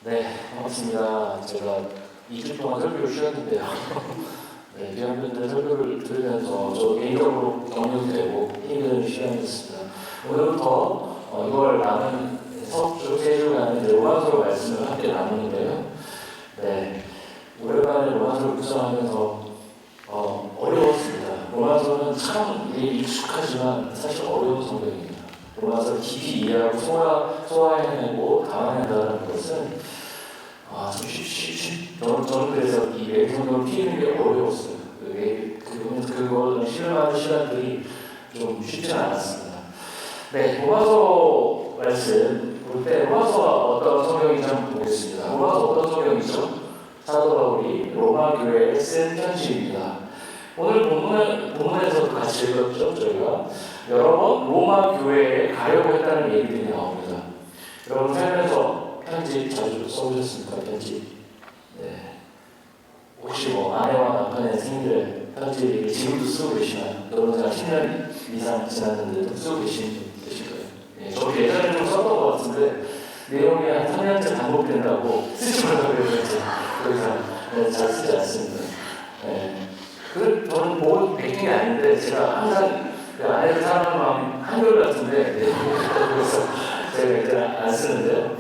네, 반갑습니다. 제가 2주 동안 설교를 쉬었는데요. 네, 비학년들의 설교를 들으면서 저도 개인적으로 격려도 되고 힘이 되는 시간이었습니다. 오늘부터 6월 남은 석주, 세주간의 로마서 말씀을 함께 나누는데요. 네, 오랜만에 로마서를 묵상하면서 어려웠습니다. 로마서는 참 익숙하지만 사실 어려운 성경입니다. 로마서를 깊이 이해하고 소화해내고 담아낸다는 것은 저는 그래서 이 매일성경을 피우는 게 어려웠어요. 그걸 실험하는 시간들이 좀 쉽지는 않았습니다. 네, 로마서 말씀 볼 때 로마서가 어떤 성경인지 한번 보겠습니다. 로마서 어떤 성경이죠? 사도 바울이 로마 교회에 쓴 편지입니다. 오늘 본문에서도 같이 읽었죠, 저희가. 여러 번 로마 교회에 가려고 했다는 얘기들이 나옵니다. 여러분 살면서 편지 자주 써보셨습니까? 편지. 네. 혹시 아내와 남편의 생일에 편지를 지금도 쓰고 계시나요? 결혼생활 10년 이상 지났는데도 쓰고 계신 분 계실 거예요. 네, 저도 예전에 좀 썼던 것 같은데 내용이 한 3년째 반복된다고 쓰지 말라고 그랬죠. 그래서 잘 쓰지 않습니다. 네. 저는 보고 베낀 게 아닌데 제가 항상 아내를 사랑하는 마음이 한결같은데 그래서 제가 이제 안 쓰는데요.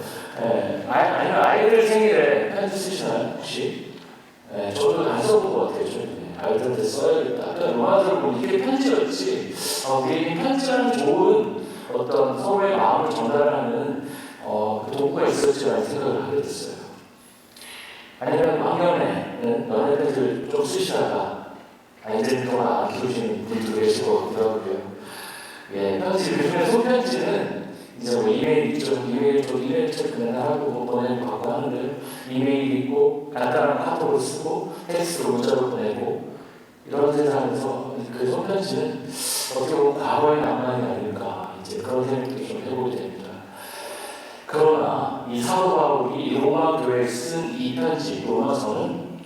아니면 아이들 생일에 편지 쓰시나요? 혹시? 저도 안 써본 것 같아요. 아이들한테 써야겠다. 로마서를 보면 이게 편지였지. 우리에게 편지라는 좋은 어떤 서로의 마음을 전달하는 그 도구가 있었지라는 생각을 하게 됐어요. 아니면 왕년에 연애 편지를 좀 쓰시다가 아이들 동안 안 키우시는 분도 계실 것 같기도 하고요. 편지, 요즘에 손편지는 이제 이메일 있죠. 이메일 체크 맨날 하고 보내고 받고 하는데 이메일 있고 간단한 카톡을 쓰고 텍스트로 문자로 보내고 이런 세상에서 그 손편지는 어떻게 보면 과거의 낭만이 아닐까 이제 그런 생각도 좀 해보게 됩니다. 그러나 이 사도 바울이 로마 교회에 쓴 이 편지 로마서는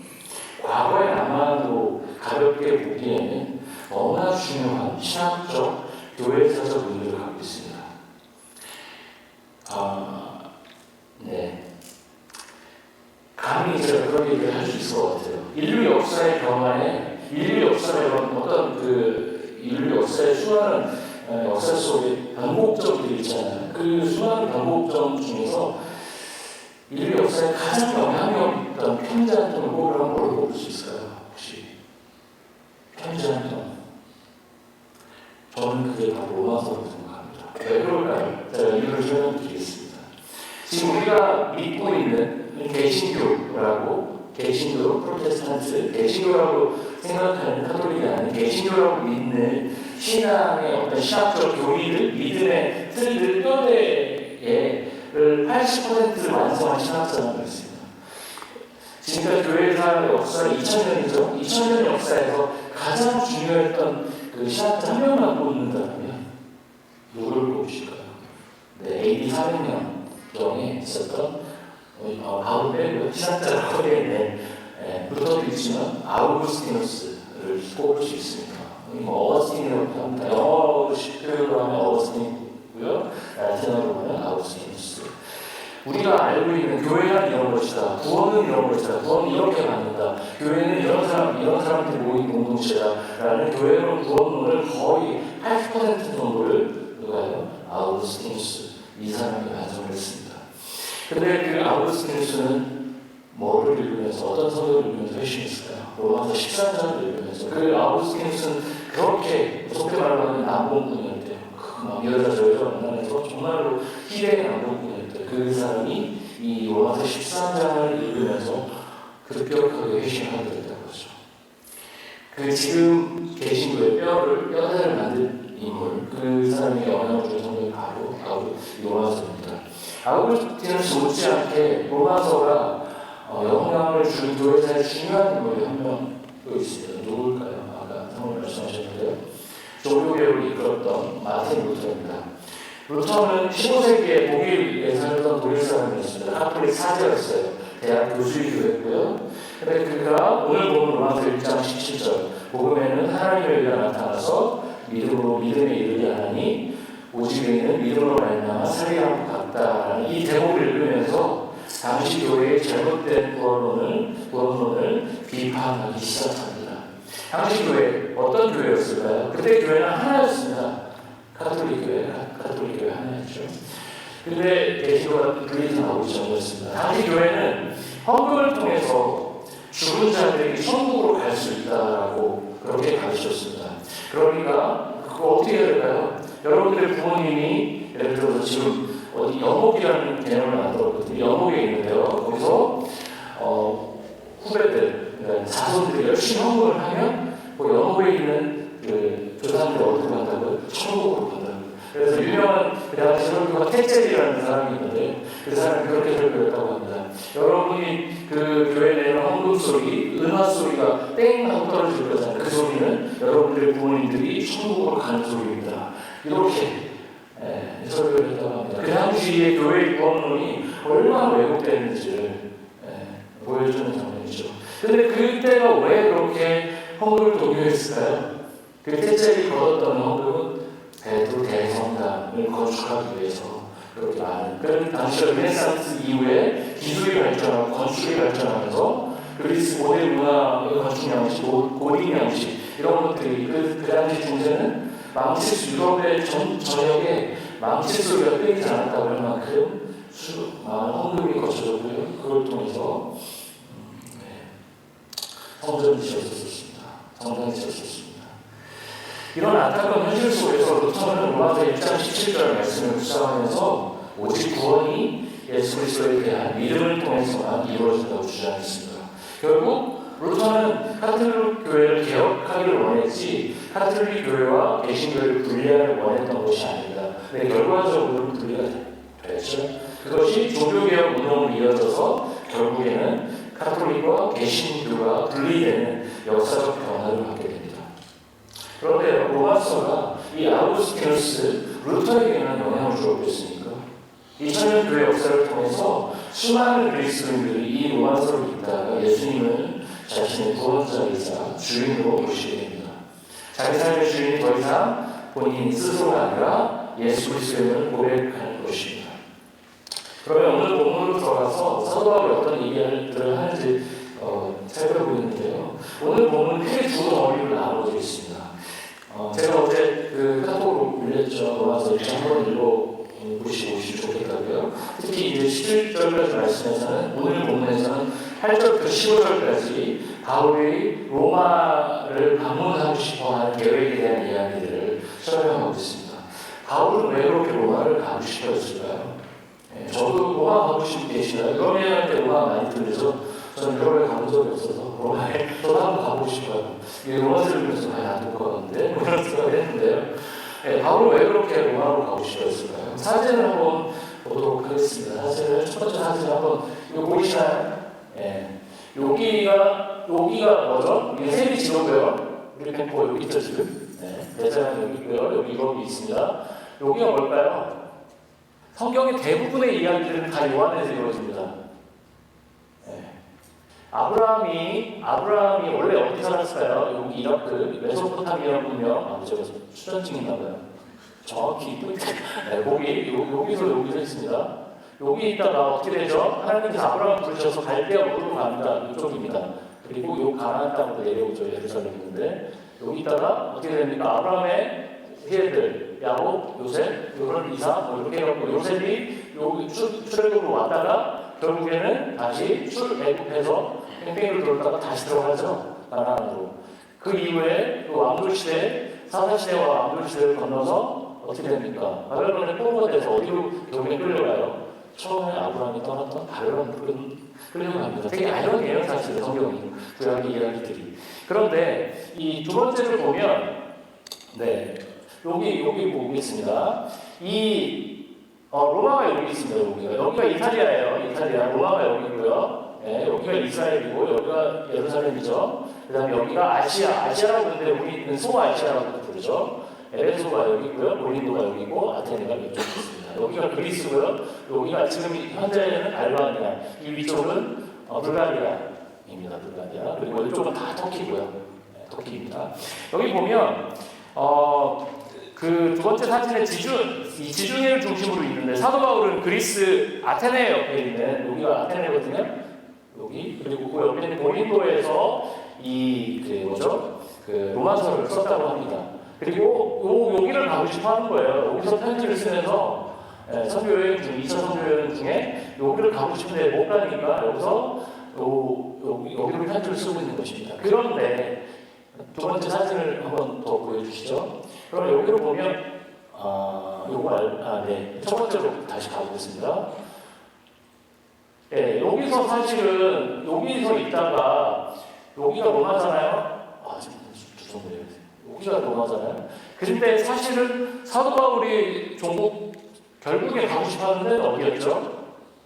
과거의 낭만으로 가볍게 보기에는 너무나 중요한 신학적 교회사적 의미를 갖고 있습니다. 감히 제가 그런 얘기를 할 수 있을 것 같아요. 인류 역사의 변화에 인류 역사의 수많은 역사 속에 변곡점들이 있잖아요. 그 수많은 변곡점 중에서 인류 역사에 가장 영향력 있던 편지 한 통을 꼽으라면 뭘 꼽을 수 있을까요? 혹시 편지 한 통. 저는 그게 바로 로마서라고 생각합니다. 왜 그럴까요? 제가 이유를 설명드리겠습니다. 지금 우리가 믿고 있는 개신교, 프로테스탄트, 개신교라고 생각하는 카톨릭이 아닌 개신교라고 믿는 신앙의 어떤 신학적 교리를, 믿음의 틀을, 뼈대를 80%를 완성한 신학자라고 있습니다. 지금까지 교회사의 역사 2000년이죠. 2000년 역사에서 가장 중요했던 그 신학자 한 명만 꼽는다면 누구를 꼽으실까요? AD 400년경에 있었던 바울 빼고요. 신학자라고 되어있는 루터도 있지만 아우구스티누스를 꼽을 수 있습니다. 어거스틴이라고 합니다. 영어로 표현으로 하면 어거스틴이고요. 라틴어로 하면 아우구스티누스. 우리가 알고 있는 교회는 이런 것이다. 구원은 이런 것이다. 구원은 이렇게 받는다. 교회는 이런 사람들이 모인 공동체다라는 교회론 구원론을 거의 80% 정도를 누가요? 아우구스티누스 이 사람이 완성을 했습니다. 근데 그 아우구스티누스는 뭐를 읽으면서 어떤 성경을 읽으면서 회심했을까요? 로마서 13장을 읽으면서 그 아우구스티누스는 그렇게 속되 말하면 남봉꾼이었대요. 여자 저 여자 만나면서 정말로 희대의 남봉꾼이었대요. 그 사람이 이 로마서 13장을 읽으면서 급격하게 회심하게 됐다는 거죠. 그 지금 개신교의 뼈대를 만든 인물, 그 사람이 영향을 준 성경이 바로 로마서입니다. 아우구스티누스 못지않게 로마서가 영향을 준 교회사의 중요한 인물이 한 명 또 있습니다. 누굴까요? 아까 성을 말씀하셨는데요. 종교개혁을 이끌었던 마틴 루터입니다. 루터는 15세기에 독일에 살던 독일 사람이었습니다. 카톨릭 사제였어요. 대학 교수이기도 했고요. 근데 그가 오늘 보는 로마서 1장 17절 복음에는 하나님의 의가 나타나서 믿음에 이르게 하나니 오직 의인은 믿음으로 말미암아 살게 함과 같다라는 이 대목을 읽으면서 당시 교회의 잘못된 구원론을 비판하기 시작합니다. 당시 교회 어떤 교회였을까요? 그때 교회는 하나였습니다. 가톨릭 교회 하나였죠. 근데 개신교가 분리해서 나오기 전이었습니다. 당시 교회는 헌금을 통해서 죽은 자들이 천국으로 갈 수 있다라고 그렇게 가르쳤습니다. 그러니까 그거 어떻게 해야 될까요? 여러분들의 부모님이 예를 들어서 지금 어디 연목이라는 개념을 만들었거든요. 연목에 있는데요. 거기서 후배들, 그러니까 자손들이 열심히 헌금을 하면 그 연목에 있는 그 조상들이 어디로 간다고요? 천국으로 간다고요. 그래서 유명한 그 당시 설교가 테첼이라는 사람이 있는데 그 사람이 그렇게 설교했다고 합니다. 여러분이 그 교회 내는 헌금 소리, 은화 소리가 땡 하고 떨어질 거잖아요. 그 소리는 여러분들의 부모님들이 천국으로 가는 소리입니다. 이렇게 설교를 했다고 합니다. 그 당시에 교회의 구원론이 얼마나 왜곡되는지를 보여주는 장면이죠. 근데 그때가 왜 그렇게 헌금을 독려했을까요? 그 테첼이 거뒀던 헌금은 베드로 대성당을 건축하기 위해서 그렇게 많은. 그런 당시 르네상스 이후에 기술이 발전하고 건축이 발전하면서 그리스 고대 문화의 건축 양식, 고딩 양식 이런 것들이 그 당시 중세는 유럽의 전역에 망칠 소리가 끊이지 않았다고 할 만큼 많은 헌금이 거쳐졌고요. 그걸 통해서 성전이 지어졌습니다. 성당이 지어졌습니다. 이런 안타까운 현실 속에서 루터는 로마서 1장 17절 말씀을 묵상하면서 오직 구원이 예수 그리스도에 대한 믿음을 통해서만 이루어진다고 주장했습니다. 결국 루터는 카톨릭 교회를 개혁하기를 원했지 카톨릭 교회와 개신교회를 분리하기를 원했던 것이 아닙니다. 근데 결과적으로 분리가 됐죠. 그것이 종교개혁 운동으로 이어져서 결국에는 카톨릭과 개신교가 분리되는 역사적 변화를 갖게 됩니다. 그런데 로마서가 이 아우구스티누스 루터에게는 영향을 주었겠습니까? 2000년 교회 역사를 통해서 수많은 그리스도인들이 이 로마서를 읽다가 예수님을 자신의 구원자이자 주인으로 보시게 됩니다. 자기 삶의 주인이 더 이상 본인 스스로가 아니라 예수 그리스도임을 고백하는 것입니다. 그러면 오늘 본문으로 들어가서 사도 바울이 어떤 얘기들을 하는지 살펴보고 있는데요. 오늘 본문은 크게 두 덩어리로 나누어져 있습니다. 제가 어제 그 카톡으로 올렸죠. 로마서 1장 한번 읽어보시고 오시면 좋겠다고요. 특히 이제 11절까지 말씀에서는 오늘 본문에서는 8절부터 15절까지 바울이 로마를 방문하고 싶어하는 계획에 대한 이야기들을 설명하고 있습니다. 바울은 왜 그렇게 로마를 가고 싶어 했을까요? 저도 로마 가고 싶은 계시나요? 유럽여행 때 로마 많이 들려서 저는 유럽에 가본 적이 없어서 로마에 저도 한번 가보고 싶어요. 로마서를 보면서 나도 것 같은데 그런 생각을 했는데요. 바울은 왜 그렇게 로마로 가고 싶어 했을까요? 사진을 한번 보도록 하겠습니다. 첫 번째 사진 한번 이거 보이시나요? 여기가 뭐죠? 이게 세비 지도고요. 우리 캠퍼 여기 있죠 지금. 대사는 여기 있고요. 여기 유럽이 있습니다. 여기가 뭘까요? 성경의 대부분의 이야기들은 다 요한에서 이루어집니다. 아브라함이 원래 어디 살았을까요? 여기 이라크 메소포타미아 문명 제가 수전 찍었나봐요. 정확히 여기서 있습니다. 여기 있다가 어떻게 되죠? 하나님께서 아브라함을 부르셔서 갈대아 물로 갑니다. 이쪽입니다. 그리고 요 가나안 땅으로 내려오죠. 예루살렘인데 여기 있다가 어떻게 됩니까? 아브라함의 세대들 야곱, 요셉, 요런 이삭 뭐 이렇게 해갖고 요셉이 여기 출애굽으로 왔다가 결국에는 다시 애굽해서 뺑뺑이로 돌다가 다시 들어가죠. 가나안으로. 그 이후에 또 왕조시대, 사사시대와 왕조시대를 건너서 어떻게 됩니까? 바벨론에 포로가 돼서 어디로 결국에 끌려가요? 처음에 아브라함이 떠났던 바벨론으로 끌려갑니다. 되게 아이러니해요 사실 성경이 구약의 이야기들이. 그런데 이 두 번째를 보면 여기 보겠습니다. 로마가 여기 있습니다. 여기가 이탈리아예요. 로마가 여기고요. 여기가 이스라엘이고 여기가 예루살렘이죠. 그 다음에 여기가 아시아라고 하는데 우리는 소아시아라고 부르죠. 에베소가 여기고요. 고린도가 여기고 아테네가 이쪽에 있습니다. 여기가 그리스고요. 여기가 지금 현재는 알바니아. 이 위쪽은 불가리아입니다. 불가리아. 그리고 이쪽은 다 터키고요. 터키입니다. 여기 보면 그 두 번째 사진의 이 지중해를 중심으로 있는데 사도 바울은 그리스 아테네 옆에 있는 여기가 아테네거든요. 여기 그리고 그 옆에 있는 고린도에서 그 로마서를 썼다고 합니다. 그리고 여기를 가고 싶어 하는 거예요. 여기서 편지를 쓰면서 선교 여행 중 2차 선교 여행 중에 여기를 가고 싶은데 못 가니까 여기서 여기로 편지를 쓰고 있는 것입니다. 그런데 두 번째 사진을 한번 더 보여주시죠. 그럼 여기로 보면 첫 번째로 다시 가보겠습니다. 네, 여기서 사실은 여기서 있다가 여기가 로마잖아요. 여기가 로마잖아요. 근데 사실은 사도 바울이 결국에 가고 싶었는데 어디였죠?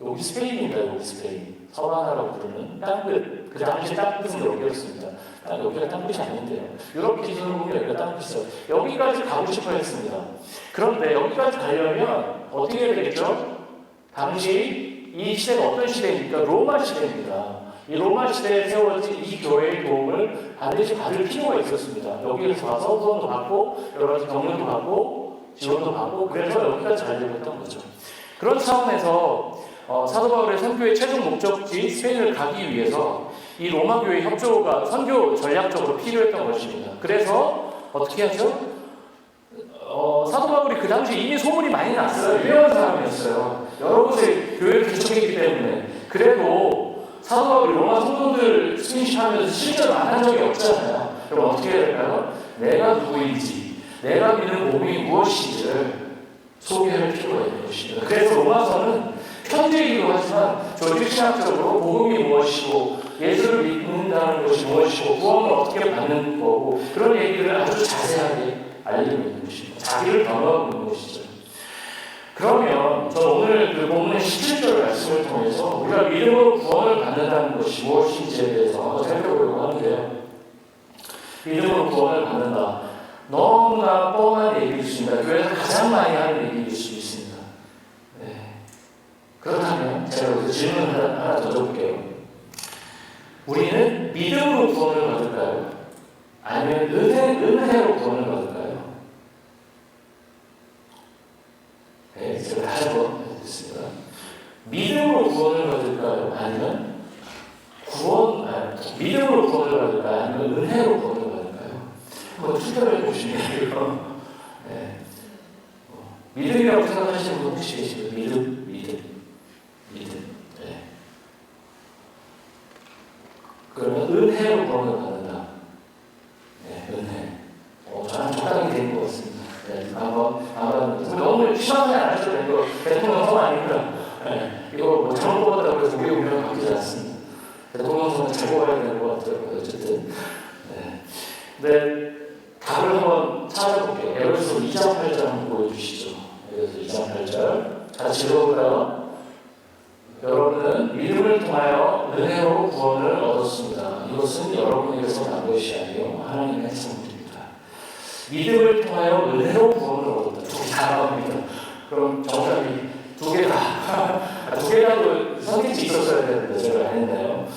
여기 스페인입니다. 여기 스페인. 서바나라고 부르는 땅끝. 그 당시 땅끝은 여기였습니다. 여기가 땅끝이 아닌데요. 유럽 기준으로 보면 여기가 땅끝이죠. 여기까지 가고 싶어 했습니다. 그런데 여기까지 가려면 어떻게 해야 되겠죠? 당시 이 시대가 어떤 시대입니까? 로마 시대입니다. 이 로마 시대에 세워진 이 교회의 도움을 반드시 받을 필요가 있었습니다. 여기에서 가서 후원도 받고 여러 가지 경륜도 받고 지원도 받고 그래서 여기까지 가려고 했던 거죠. 그런 차원에서 사도 바울의 선교의 최종 목적지 스페인을 가기 위해서 이 로마 교회 협조가 선교 전략적으로 필요했던 것입니다. 그래서 어떻게 하죠? 사도 바울이 그 당시 이미 소문이 많이 났어요. 유명한 사람이었어요. 여러 곳에 교회를 개척했기 때문에. 그래도 사도 바울이 로마 성도들 스킨십하면서 실제로 만난 적이 없잖아요. 그럼 어떻게 해야 될까요? 내가 누구인지, 내가 믿는 복음이 무엇인지를 소개할 필요가 있는 것입니다. 그래서 로마서는 편지이기도 하지만 조직신학적으로 복음이 무엇이고 예수를 믿는다는 것이 무엇이고 구원을 어떻게 받는 거고 그런 얘기들을 아주 자세하게 알리고 있는 것입니다. 자기를 변호하고 있는 것이죠. 그러면 저는 오늘 그 본문의 17절 말씀을 통해서 우리가 믿음으로 구원을 받는다는 것이 무엇인지에 대해서 살펴보려고 하는데요. 믿음으로 구원을 받는다. 너무나 뻔한 얘기일 수 있습니다. 교회에서 가장 많이 하는 얘기일 수 있습니다. 네. 그렇다면 제가 여기서 질문 하나 더 줘볼게요. 우리는 믿음으로 구원을 받을까요? 아니면 은혜로 구원을 받을까요? 네, 제가 다시 한번 해드리겠습니다. 믿음으로 구원을 받을까요? 아니면 믿음으로 구원을 받을까요? 아니면 은혜로 구원을 받을까요? 한번 투표를 해보시면 돼요. 네. 믿음이라고 생각하시는 분 혹시 계시나요? 믿음. 네. 그러면 은혜로 구원을 받는다. 네, 은혜. 저는 적당히 된 것 같습니다. 네, 너무 심하게 안 하셔도 되는 거 대통령 선 아닙니다. 네, 이거 잘못 뽑았다고 해서 우리 운명을 바뀌지 않습니다. 대통령 선은 잘 뽑아야 되는 것 같더라고요. 어쨌든. 네. 근데 답을 한번 찾아볼게요. 에베소서 2장 8절 한번 보여주시죠. 에베소서 2장 8절. 같이 읽어볼까요? 여러분은 믿음을 통하여 은혜로 구원을 얻었습니다. 이것은 여러분에게서 난 것이 아니요 하나님의 선물입니다. 믿음을 통하여 은혜로 구원을 얻었다. 두 개 다 나옵니다. 그럼 정답이 두 개 다. 두 개라도 선택지 있었어야 되는데 제가 안 했나요?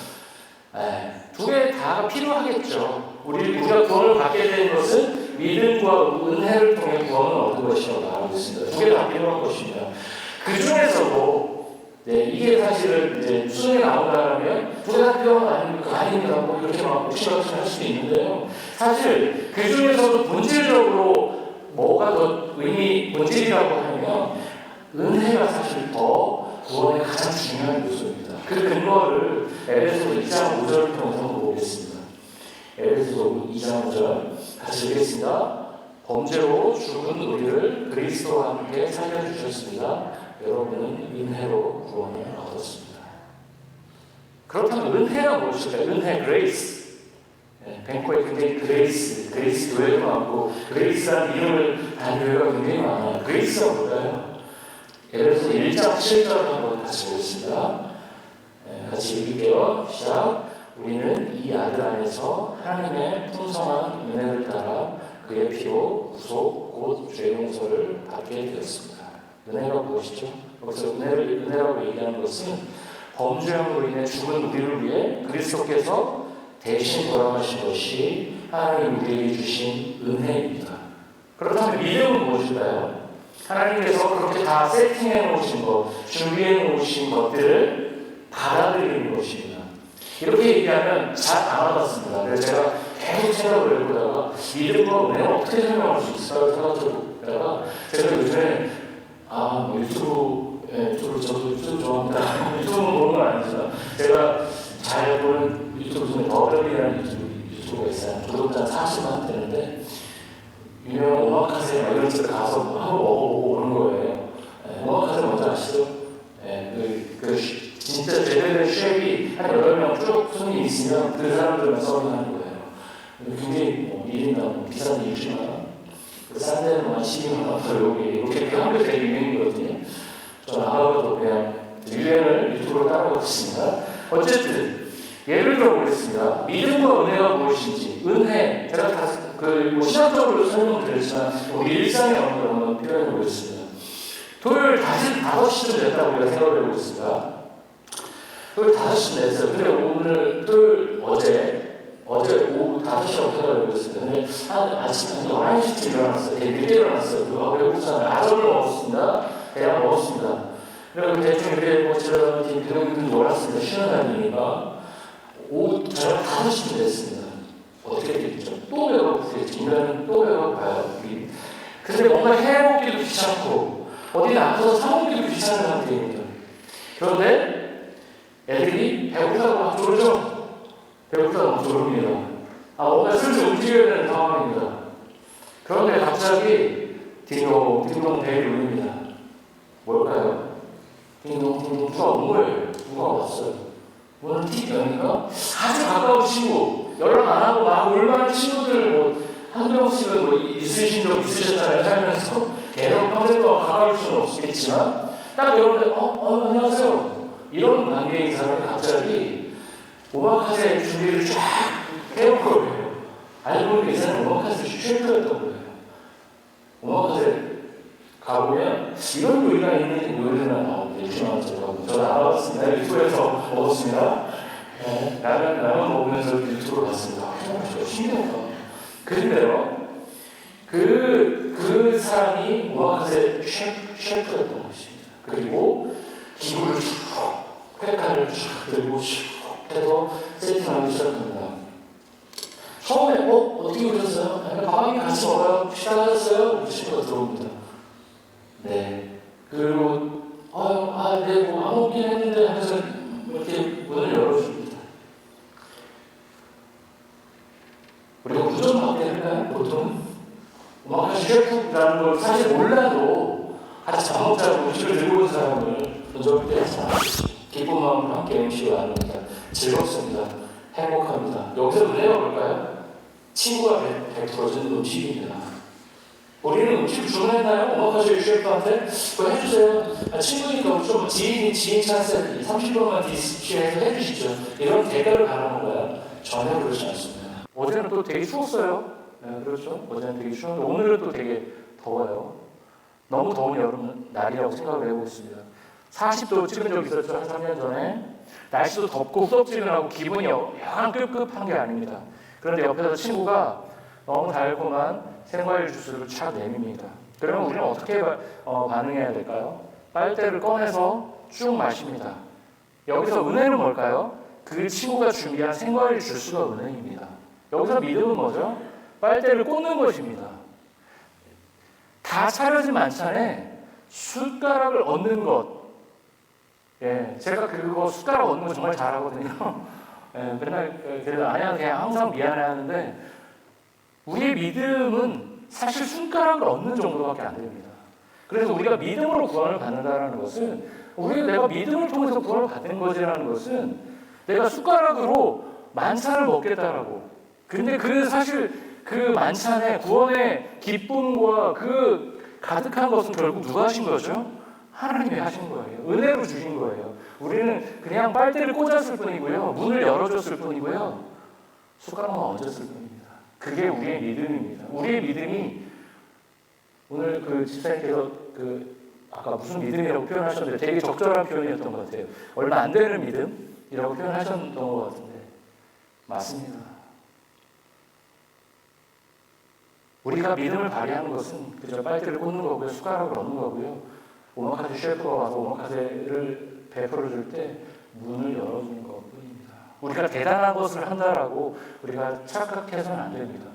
두 개 다가 필요하겠죠. 우리가 구원을 받게 된 것은 믿음과 은혜를 통해 구원을 얻은 것이라고 알고 있습니다. 두 개 다 필요한 것입니다. 그 중에서도 이게 사실은 이제 수능에 나온다면 두 개 다 필요한 거 아닙니까? 아닙니다. 뭐 이렇게 막 옥시각시 할 수도 있는데요. 사실 그 중에서도 본질적으로 뭐가 더 본질이라고 하면 은혜가 사실 더 구원의 가장 중요한 요소입니다. 그 근거를 에베소서 2장 5절을 통해서 한번 보겠습니다. 에베소서 2장 5절 같이 읽겠습니다. 범죄로 죽은 우리를 그리스도와 함께 살려주셨습니다. 여러분은 은혜로 구원을 얻었습니다. 그렇다면 은혜가 무엇일까요? 은혜, 그레이스. 뱅코에 굉장히 그레이스 교회도 많고 그레이스라는 이름을 단 교회가 굉장히 많아요. 그레이스가 뭘까요? 에베소서 1장 7절 한번 같이 보겠습니다. 같이 읽을게요. 시작. 우리는 이 아들 안에서 하나님의 풍성한 은혜를 따라 그의 피로 구속 곧 죄 용서를 받게 되었습니다. 은혜가 무엇이죠? 여기서 은혜라고 얘기하는 것은 범죄함으로 인해 죽은 우리를 위해 그리스도께서 대신 돌아가신 것이 하나님 우리에게 주신 은혜입니다. 그렇다면 믿음은 무엇일까요? 하나님께서 그렇게 다 세팅해 놓으신 것, 준비해 놓으신 것들을 받아들이는 것입니다. 이렇게 얘기하면 잘 안 와닿습니다. 그래서 제가 계속 생각을 해보다가 믿음과 은혜를 어떻게 설명할 수 있을까 생각해보다가 제가 요즘에 뭐 유튜브 저도 유튜브 좋아합니다. 유튜브는 보는 건 아니지만 제가 잘 보는 유튜브 중에 더블이라는 유튜브가 있어요. 구독자 40만 되는데 유명한 오마카세 이런 데 가서 한번 먹어보고 오는 거예요. 오마카세 먼저 아시죠? 진짜 제대로 된 셰프이 한 8명 쭉 손님 있으면 그 사람들만 서빙하는 거예요. 굉장히 1인당 비싼 데 60만 원, 싼 데는 한 12만 원, 이렇게 한국에 되게 유명이거든요. 저는 아마도 그냥 유행을 유튜브로 따라가고 있습니다. 어쨌든 예를 들어보겠습니다. 믿음과 은혜가 무엇인지, 은혜, 제가 다 신학적으로 설명드렸지만 우리 일상의 언어로 한번 표현해 보겠습니다. 토요일 5시쯤 됐다고 우리가 생각을 해보고 있습니다. 토요일 5시쯤 됐어요. 근데 오늘 토요일 어제 오후 5시라고 생각을 해보고 있습니다. 근데 아침 11시쯤 일어났어요. 되게 늦게 일어났어요. 외국사는 아점을 먹었습니다. 대학 먹었습니다. 그리고 대충 이렇게 지나가는 대동들 놀았습니다. 쉬는 날이니까 오후 저녁 5시쯤 됐습니다. 어떻게 되겠죠? 또 배가 고프겠죠. 인간은 또 배가 고파요. 근데 뭔가 해먹기도 귀찮고 어디 나가서 사먹기도 귀찮은 상태입니다. 그런데 애들이 배고프다고 막 조르죠. 배고프다고 막 조릅니다. 뭔가 슬슬 움직여야 되는 상황입니다. 그런데 갑자기 딩동 벨이 울립니다. 뭘까요? 딩동 누가 온 거예요. 누가 왔어요. 문을 틱 여니까 아주 가까운 친구, 연락 안 하고 막 울만한 친구들 한 명씩은 있으신 적 있으셨잖아요. 살면서 계속 평생 동안 가까울 수는 없겠지만 딱 여러분들 안녕하세요 이런 관계인 사람이 갑자기 오마카세 준비를 쫙 해온 거예요. 알고 보니 이 사람은 오마카세 셰프였던 거예요. 오마카세 가보면 이런 요리가 있는지 요리나 나오는데 저는 알아봤습니다. 유튜브에서 먹었습니다. 라면 먹으면서 유튜브를 봤습니다. 신기하다. 그런데요, 그 사람이 오마카세 셰프였던 것입니다. 그리고 기구를 쭉, 회칼을 쭉 들고 쭉 해서 세팅하기 시작합니다. 처음에 어떻게 오셨어요? 밥이 같이 먹어요? 식사하셨어요? 친구가 들어옵니다. 네. 그리고 네, 안 먹긴 했는데 하면서 이렇게 문을 열어줍니다. 우리가 무전받게 할까요? 보통 오마카세 셰프라는 걸 사실 몰라도 같이 밥 먹자고 음식을 들고 온 사람을 던져볼 때 기쁜 마음으로 함께 음식을 나눕니다. 즐겁습니다. 행복합니다. 여기서 은혜가 뭘까요? 친구가 베풀어준 음식입니다. 우리는 음식을 주문했나요? 오마카세 셰프한테 그거 해주세요. 친구니까 좀 지인 찬스 30번만 디스키해서 해주시죠. 이런 대가를 바라는 건가요? 전혀 그렇지 않습니다. 어제는 또 되게 추웠어요. 네, 그렇죠. 어제는 되게 추웠는데 오늘은 또 되게 더워요. 너무 더운 여름 날이라고 생각을 해보고 있습니다. 40도 찍은 적 있었죠. 한 3년 전에. 날씨도 덥고 후덥지근하고 기분이 영 급급한 게 아닙니다. 그런데 옆에서 친구가 너무 달콤한 생과일 주스를 착 내밉니다. 그러면 우리는 어떻게 반응해야 될까요? 빨대를 꺼내서 쭉 마십니다. 여기서 은혜는 뭘까요? 그 친구가 준비한 생과일 주스가 은혜입니다. 여기서 믿음은 뭐죠? 빨대를 꽂는 것입니다. 다 차려진 만찬에 숟가락을 얹는 것. 제가 그거 숟가락 얹는 거 정말 잘하거든요. 맨날 그래도 아니야 그냥 항상 미안해하는데 우리의 믿음은 사실 숟가락을 얹는 정도밖에 안 됩니다. 그래서 우리가 믿음으로 구원을 받는다는 것은 내가 믿음을 통해서 구원을 받는 것이라는 것은 내가 숟가락으로 만찬을 먹겠다라고. 근데 사실 그 만찬에 구원의 기쁨과 그 가득한 것은 결국 누가 하신 거죠? 하나님이 하신 거예요. 은혜로 주신 거예요. 우리는 그냥 빨대를 꽂았을 뿐이고요. 문을 열어줬을 뿐이고요. 숟가락만 얹었을 뿐입니다. 그게 우리의 믿음입니다. 우리의 믿음이 오늘 집사님께서 아까 무슨 믿음이라고 표현하셨는데 되게 적절한 표현이었던 것 같아요. 얼마 안 되는 믿음이라고 표현하셨던 것 같은데 맞습니다. 우리가 믿음을 발휘하는 것은 그저 빨대를 꽂는 거고요, 숟가락을 얻는 거고요. 오마카세 셰프가 와서 오마카세를 베풀어 줄 때 문을 열어주는 것뿐입니다. 우리가 대단한 것을 한다라고 우리가 착각해서는 안 됩니다.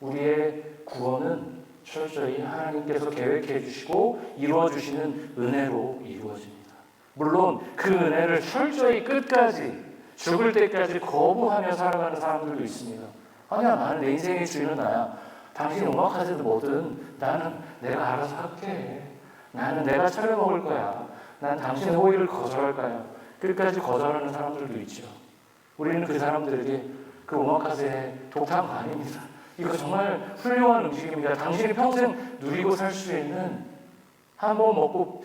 우리의 구원은 철저히 하나님께서 계획해 주시고 이루어 주시는 은혜로 이루어집니다. 물론 그 은혜를 철저히 끝까지 죽을 때까지 거부하며 살아가는 사람들도 있습니다. 아니야, 나는 내 인생의 주인은 나야. 당신이 오마카세든 뭐든 나는 내가 알아서 할게. 나는 내가 차려 먹을 거야. 난 당신의 호의를 거절할 거야. 끝까지 거절하는 사람들도 있죠. 우리는 그 사람들에게 그 오마카세 독탕 아닙니다. 이거 정말 훌륭한 음식입니다. 당신이 평생 누리고 살 수 있는, 한 번 먹고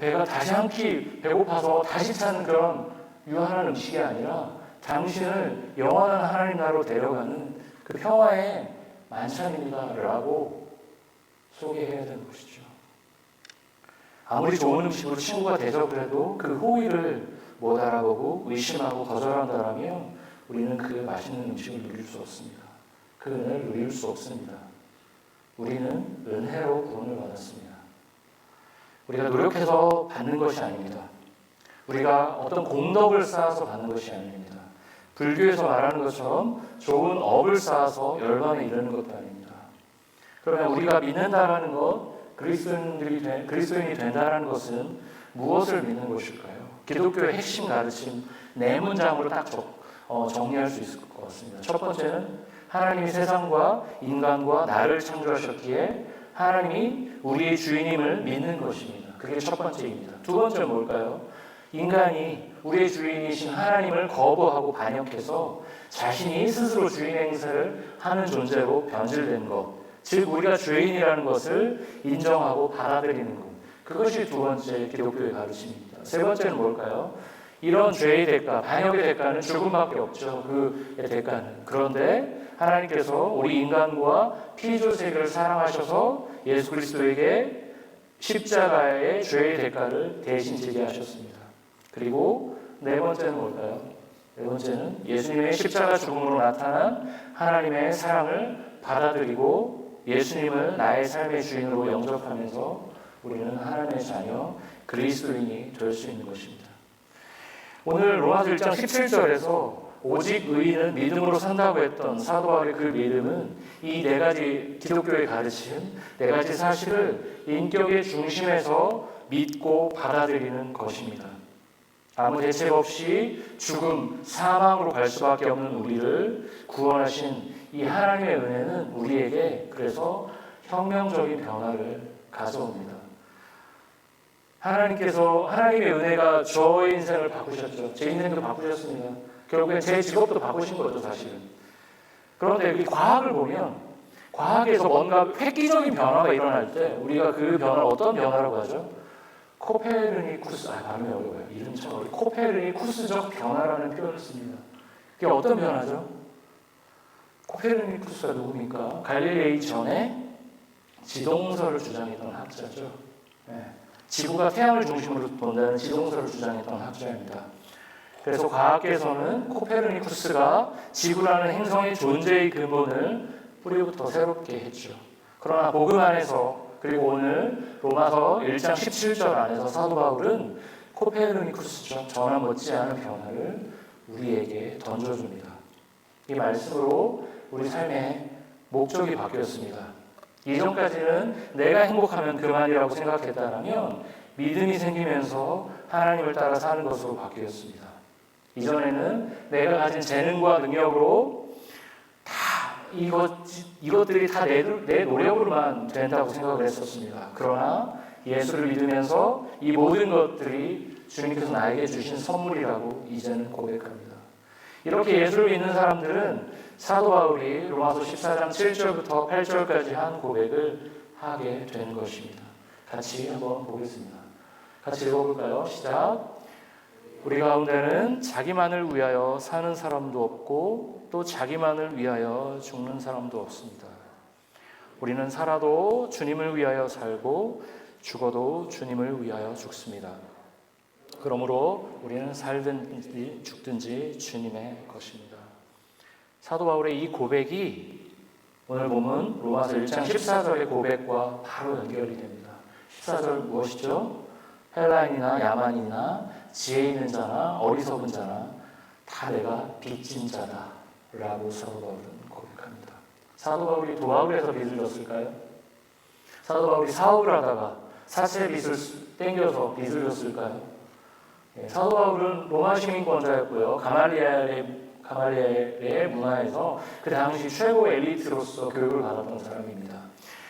배가 다시 한 끼 배고파서 다시 찾는 그런 유한한 음식이 아니라 당신을 영원한 하나님 나라로 데려가는 그 평화의 만찬입니다 라고 소개해야 되는 것이죠. 아무리 좋은 음식으로 친구가 되서 그래도 그 호의를 못 알아보고 의심하고 거절한다면 우리는 그 맛있는 음식을 누릴 수 없습니다. 그 은혜를 누릴 수 없습니다. 우리는 은혜로 구원을 받았습니다. 우리가 노력해서 받는 것이 아닙니다. 우리가 어떤 공덕을 쌓아서 받는 것이 아닙니다. 불교에서 말하는 것처럼 좋은 업을 쌓아서 열반에 이르는 것도 아닙니다. 그러면 우리가 믿는다라는 것, 그리스도인이 된다라는 것은 무엇을 믿는 것일까요? 기독교의 핵심 가르침 네 문장으로 딱 정리할 수 있을 것 같습니다. 첫 번째는 하나님이 세상과 인간과 나를 창조하셨기에 하나님이 우리의 주인임을 믿는 것입니다. 그게 첫 번째입니다. 두 번째는 뭘까요? 인간이 우리의 주인이신 하나님을 거부하고 반역해서 자신이 스스로 주인 행세를 하는 존재로 변질된 것, 즉 우리가 죄인이라는 것을 인정하고 받아들이는 것, 그것이 두 번째 기독교의 가르침입니다. 세 번째는 뭘까요? 이런 죄의 대가, 반역의 대가는 죽음밖에 없죠. 그의 대가는. 그런데 하나님께서 우리 인간과 피조 세계를 사랑하셔서 예수 그리스도에게 십자가의 죄의 대가를 대신 지게 하셨습니다. 그리고 네 번째는 뭘까요? 네 번째는 예수님의 십자가 죽음으로 나타난 하나님의 사랑을 받아들이고 예수님을 나의 삶의 주인으로 영접하면서 우리는 하나님의 자녀, 그리스도인이 될 수 있는 것입니다. 오늘 로마서 1장 17절에서 오직 의인은 믿음으로 산다고 했던 사도 바울의 그 믿음은 이 네 가지 기독교의 가르침, 네 가지 사실을 인격의 중심에서 믿고 받아들이는 것입니다. 아무 대책 없이 죽음, 사망으로 갈 수밖에 없는 우리를 구원하신 이 하나님의 은혜는 우리에게 그래서 혁명적인 변화를 가져옵니다. 하나님의 은혜가 저의 인생을 바꾸셨죠. 제 인생도 바꾸셨습니다. 결국엔 제 직업도 바꾸신 거죠, 사실은. 그런데 이 과학을 보면, 과학에서 뭔가 획기적인 변화가 일어날 때 우리가 그 변화를 어떤 변화라고 하죠? 코페르니쿠스, 발음이 어려워요. 이름 참 어려워요. 코페르니쿠스적 변화라는 표현을 씁니다. 그게 어떤 변화죠? 코페르니쿠스가 누굽니까? 갈릴레이 전에 지동설을 주장했던 학자죠. 네. 지구가 태양을 중심으로 돈다는 지동설을 주장했던 학자입니다. 그래서 과학계에서는 코페르니쿠스가 지구라는 행성의 존재의 근본을 뿌리부터 새롭게 했죠. 그러나 복음 안에서, 그리고 오늘 로마서 1장 17절 안에서 사도 바울은 코페르니쿠스처럼 전화 못지않은 변화를 우리에게 던져줍니다. 이 말씀으로 우리 삶의 목적이 바뀌었습니다. 이전까지는 내가 행복하면 그만이라고 생각했다면 믿음이 생기면서 하나님을 따라 사는 것으로 바뀌었습니다. 이전에는 내가 가진 재능과 능력으로 다 이것들이 다 내 노력으로만 된다고 생각을 했었습니다. 그러나 예수를 믿으면서 이 모든 것들이 주님께서 나에게 주신 선물이라고 이제는 고백합니다. 이렇게 예수를 믿는 사람들은 사도 바울이 로마서 14장 7절부터 8절까지 한 고백을 하게 되는 것입니다. 같이 한번 보겠습니다. 같이 읽어볼까요? 시작. 우리 가운데는 자기만을 위하여 사는 사람도 없고 또 자기만을 위하여 죽는 사람도 없습니다. 우리는 살아도 주님을 위하여 살고 죽어도 주님을 위하여 죽습니다. 그러므로 우리는 살든지 죽든지 주님의 것입니다. 사도 바울의 이 고백이 오늘 보면 로마서 1장 14절의 고백과 바로 연결이 됩니다. 14절 무엇이죠? 헬라인이나 야만이나 지혜 있는 자나 어리석은 자나 다 내가 빚진 자다 라고 사도 바울은 고백합니다. 사도 바울이 도박을 해서 빚을 졌을까요? 사도 바울이 사업을 하다가 사채 빚을 땡겨서 빚을 졌을까요? 사도 바울은 로마 시민권자였고요. 가말리엘의 문화에서 그 당시 최고 엘리트로서 교육을 받았던 사람입니다.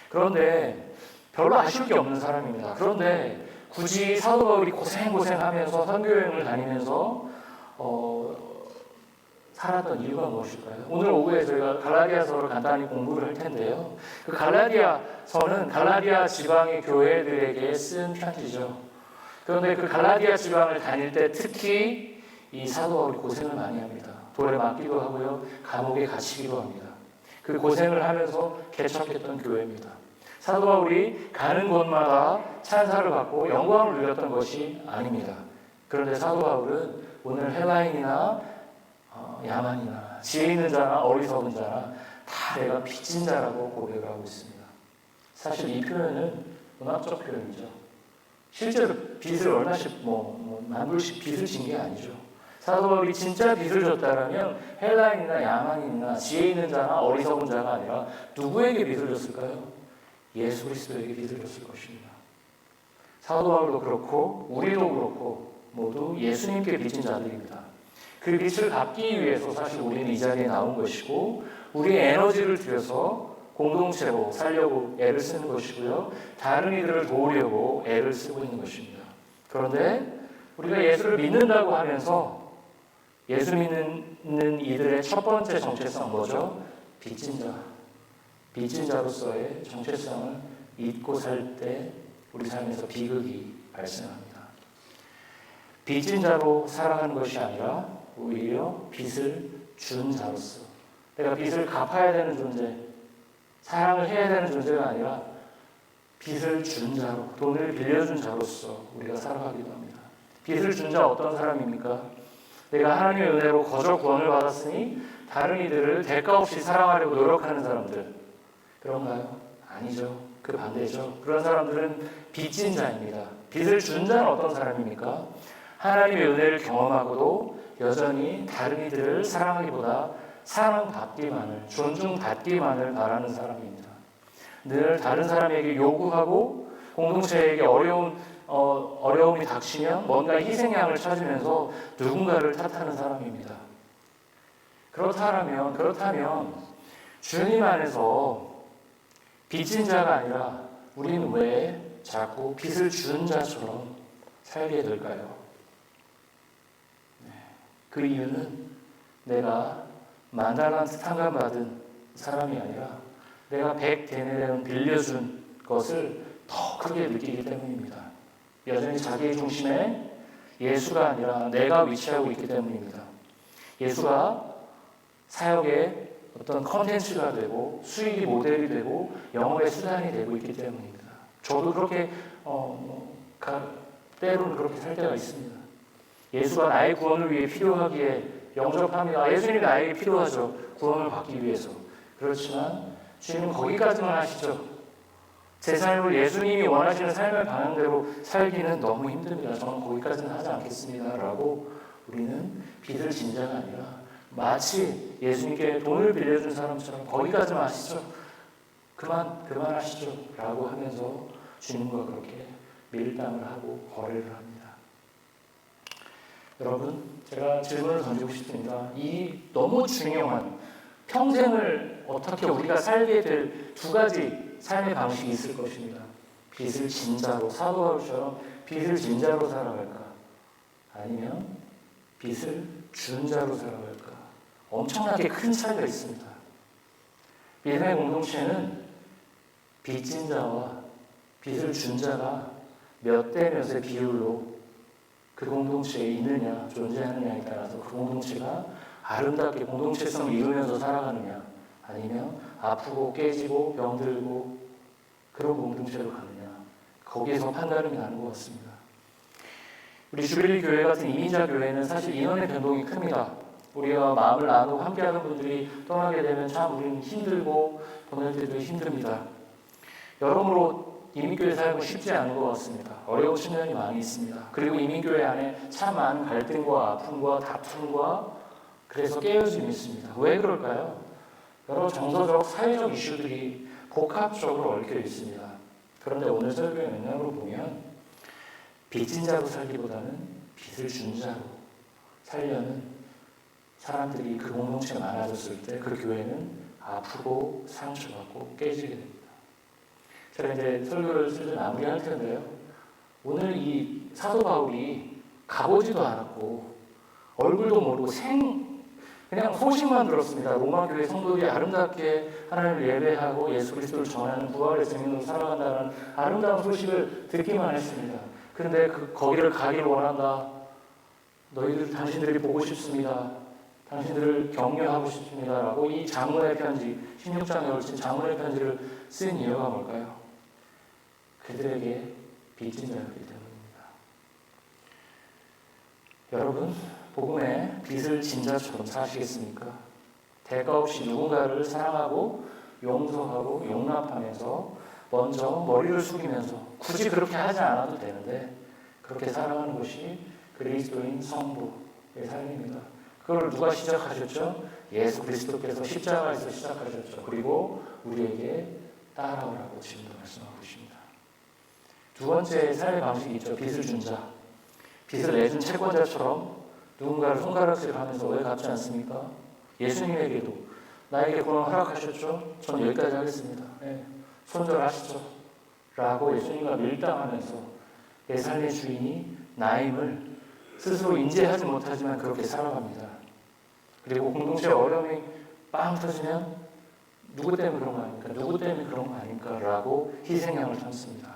그런데 별로 아쉬울 게 없는 사람입니다. 그런데 굳이 사도 바울이 고생하면서 선교여행을 다니면서 살았던 이유가 무엇일까요? 오늘 오후에 저희가 갈라디아서를 간단히 공부를 할 텐데요. 그 갈라디아서는 갈라디아 지방의 교회들에게 쓴 편지죠. 그런데 그 갈라디아 지방을 다닐 때 특히 이 사도 바울이 고생을 많이 합니다. 돌에 맞기도 하고요. 감옥에 갇히기도 합니다. 그 고생을 하면서 개척했던 교회입니다. 사도 바울이 가는 곳마다 찬사를 받고 영광을 누렸던 것이 아닙니다. 그런데 사도 바울은 오늘 헬라인이나 야만이나 지혜 있는 자나 어리석은 자나 다 내가 빚진 자라고 고백을 하고 있습니다. 사실 이 표현은 문학적 표현이죠. 실제로 빚을 얼마씩 만불씩 빚을 진 게 아니죠. 사도 바울이 진짜 빚을 졌다라면 헬라인이나 야만인이나 지혜 있는 자나 어리석은 자가 아니라 누구에게 빚을 졌을까요? 예수 그리스도에게 빚을 졌을 것입니다. 사도 바울도 그렇고 우리도 그렇고 모두 예수님께 빚진 자들입니다. 그 빚을 갚기 위해서 사실 우리는 이 자리에 나온 것이고 우리의 에너지를 들여서 공동체로 살려고 애를 쓰는 것이고요. 다른 이들을 도우려고 애를 쓰고 있는 것입니다. 그런데 우리가 예수를 믿는다고 하면서 예수 믿는 이들의 첫 번째 정체성 뭐죠? 빚진 자. 빚진 자로서의 정체성을 잊고 살 때 우리 삶에서 비극이 발생합니다. 빚진 자로 살아가는 것이 아니라 오히려 빚을 준 자로서 내가 빚을 갚아야 되는 존재, 사랑을 해야 되는 존재가 아니라 빚을 준 자로, 돈을 빌려준 자로서 우리가 살아가기도 합니다. 빚을 준 자 어떤 사람입니까? 내가 하나님의 은혜로 거저 구원을 받았으니 다른 이들을 대가 없이 사랑하려고 노력하는 사람들, 그런가요? 아니죠. 그 반대죠. 그런 사람들은 빚진 자입니다. 빚을 준 자는 어떤 사람입니까? 하나님의 은혜를 경험하고도 여전히 다른 이들을 사랑하기보다 사랑받기만을, 존중받기만을 바라는 사람입니다. 늘 다른 사람에게 요구하고 공동체에게 어려움이 닥치면 뭔가 희생양을 찾으면서 누군가를 탓하는 사람입니다. 그렇다면 주님 안에서 빚진 자가 아니라 우리는 왜 자꾸 빚을 준 자처럼 살게 될까요? 그 이유는 내가 10,000달란트 탕감받은 사람이 아니라 내가 100데나리온 빌려준 것을 더 크게 느끼기 때문입니다. 여전히 자기 중심에 예수가 아니라 내가 위치하고 있기 때문입니다. 예수가 사역의 어떤 컨텐츠가 되고 수익이 모델이 되고 영업의 수단이 되고 있기 때문입니다. 저도 그렇게 때로는 그렇게 살 때가 있습니다. 예수가 나의 구원을 위해 필요하기에 영접합니다. 예수님이 나에게 필요하죠. 구원을 받기 위해서. 그렇지만 주님은 거기까지만 하시죠. 제 삶을 예수님이 원하시는 삶의 방향대로 살기는 너무 힘듭니다. 저는 거기까지는 하지 않겠습니다. 라고 우리는 빚을 진 자가 아니라 마치 예수님께 돈을 빌려준 사람처럼 거기까지만 하시죠. 그만하시죠. 라고 하면서 주님과 그렇게 밀당을 하고 거래를 합니다. 여러분, 제가 질문을 던지고 싶습니다. 이 너무 중요한 평생을 어떻게 우리가 살게 될 두 가지 삶의 방식이 있을 것입니다. 빚을 진 자로, 사도 바울처럼 빚을 진 자로 살아갈까? 아니면 빚을 준 자로 살아갈까? 엄청나게 큰 차이가 있습니다. 믿음의 공동체는 빚진 자와 빚을 준 자가 몇 대 몇의 비율로 그 공동체에 있느냐, 존재하느냐에 따라서 그 공동체가 아름답게 공동체성을 이루면서 살아가느냐, 아니면 아프고 깨지고 병들고 그런 공동체로 가느냐, 거기에서 판단이 나는 것 같습니다. 우리 주빌리 교회 같은 이민자 교회는 사실 인원의 변동이 큽니다. 우리가 마음을 나누고 함께하는 분들이 떠나게 되면 참 우리는 힘들고 보낼 때도 힘듭니다. 여러모로 이민교회 삶은 쉽지 않은 것 같습니다. 어려운 측면이 많이 있습니다. 그리고 이민교회 안에 참 많은 갈등과 아픔과 다툼과 그래서 깨어짐이 있습니다. 왜 그럴까요? 여러 정서적, 사회적 이슈들이 복합적으로 얽혀 있습니다. 그런데 오늘 설교의 맥락으로 보면 빚진 자로 살기보다는 빚을 준 자로 살려는 사람들이 그 공동체가 많아졌을 때 그 교회는 아프고 상처받고 깨지게 됩니다. 제가 이제 설교를 슬슬 마무리할 텐데요. 오늘 이 사도 바울이 가보지도 않았고 얼굴도 모르고 그냥 소식만 들었습니다. 로마 교회 성도들이 아름답게 하나님을 예배하고 예수 그리스도를 전하는 부활의 증인으로 살아간다는 아름다운 소식을 듣기만 했습니다. 그런데 거기를 가기를 원한다. 당신들이 보고 싶습니다. 당신들을 격려하고 싶습니다. 라고 이 장문의 편지, 16장에 걸친 장문의 편지를 쓴 이유가 뭘까요? 그들에게 빚진 자였기 때문입니다. 여러분, 복음에 빚을 진 자처럼 사시겠습니까? 대가 없이 누군가를 사랑하고 용서하고 용납하면서 먼저 머리를 숙이면서 굳이 그렇게 하지 않아도 되는데 그렇게 살아가는 것이 그리스도인 성도의 삶입니다. 그걸 누가 시작하셨죠? 예수 그리스도께서 십자가에서 시작하셨죠. 그리고 우리에게 따라오라고 지금도 말씀하고 계십니다. 두 번째 삶의 방식이 있죠. 빚을 준 자. 빚을 내준 채권자처럼 누군가를 손가락질하면서 왜 갚지 않습니까? 예수님에게도 나에게 구원 허락하셨죠? 전 여기까지 하겠습니다. 네. 손절하시죠. 라고 예수님과 밀당하면서 내 삶의 주인이 나임을 스스로 인지하지 못하지만 그렇게 살아갑니다. 그리고 공동체 어려움이 빵 터지면 누구 때문에 그런 거 아닙니까? 누구 때문에 그런 거 아닙니까? 라고 희생양을 삼습니다.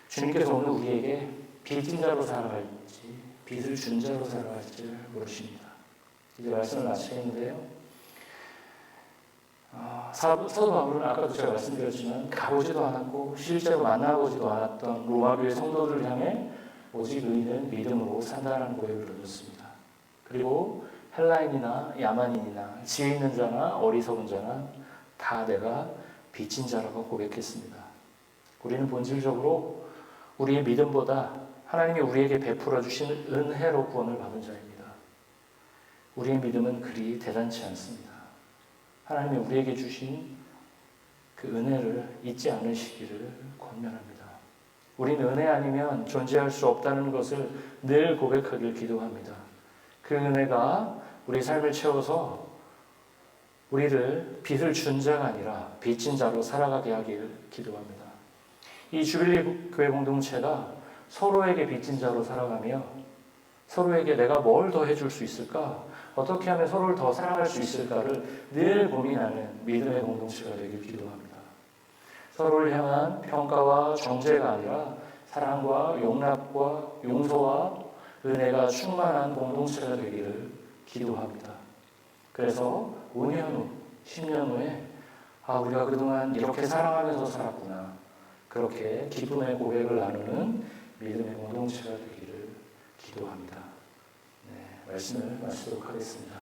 주님께서 오늘 우리에게 빚진 자로 살아갈지 빚을 준 자로 살아갈지를 물으십니다. 이제 말씀을 마치겠는데요. 사도 바울은 아까도 제가 말씀드렸지만 가보지도 않았고 실제로 만나보지도 않았던 로마교회 성도들을 향해 오직 의인은 믿음으로 산다는 고백을 던졌습니다. 그리고 헬라인이나 야만인이나 지혜 있는 자나 어리석은 자나 다 내가 빚진 자라고 고백했습니다. 우리는 본질적으로 우리의 믿음보다 하나님이 우리에게 베풀어 주신 은혜로 구원을 받은 자입니다. 우리의 믿음은 그리 대단치 않습니다. 하나님이 우리에게 주신 그 은혜를 잊지 않으시기를 권면합니다. 우리는 은혜 아니면 존재할 수 없다는 것을 늘 고백하길 기도합니다. 그 은혜가 우리 삶을 채워서 우리를 빚을 준 자가 아니라 빚진 자로 살아가게 하기를 기도합니다. 이 주빌리 교회 공동체가 서로에게 빚진 자로 살아가며 서로에게 내가 뭘 더 해줄 수 있을까? 어떻게 하면 서로를 더 사랑할 수 있을까를 늘 고민하는 믿음의 공동체가 되길 기도합니다. 서로를 향한 평가와 정죄가 아니라 사랑과 용납과 용서와 은혜가 충만한 공동체가 되기를 기도합니다. 그래서 5년 후, 10년 후에 우리가 그동안 이렇게 사랑하면서 살았구나. 그렇게 기쁨의 고백을 나누는 믿음의 공동체가 되기를 기도합니다. 네, 말씀을 마치도록 하겠습니다.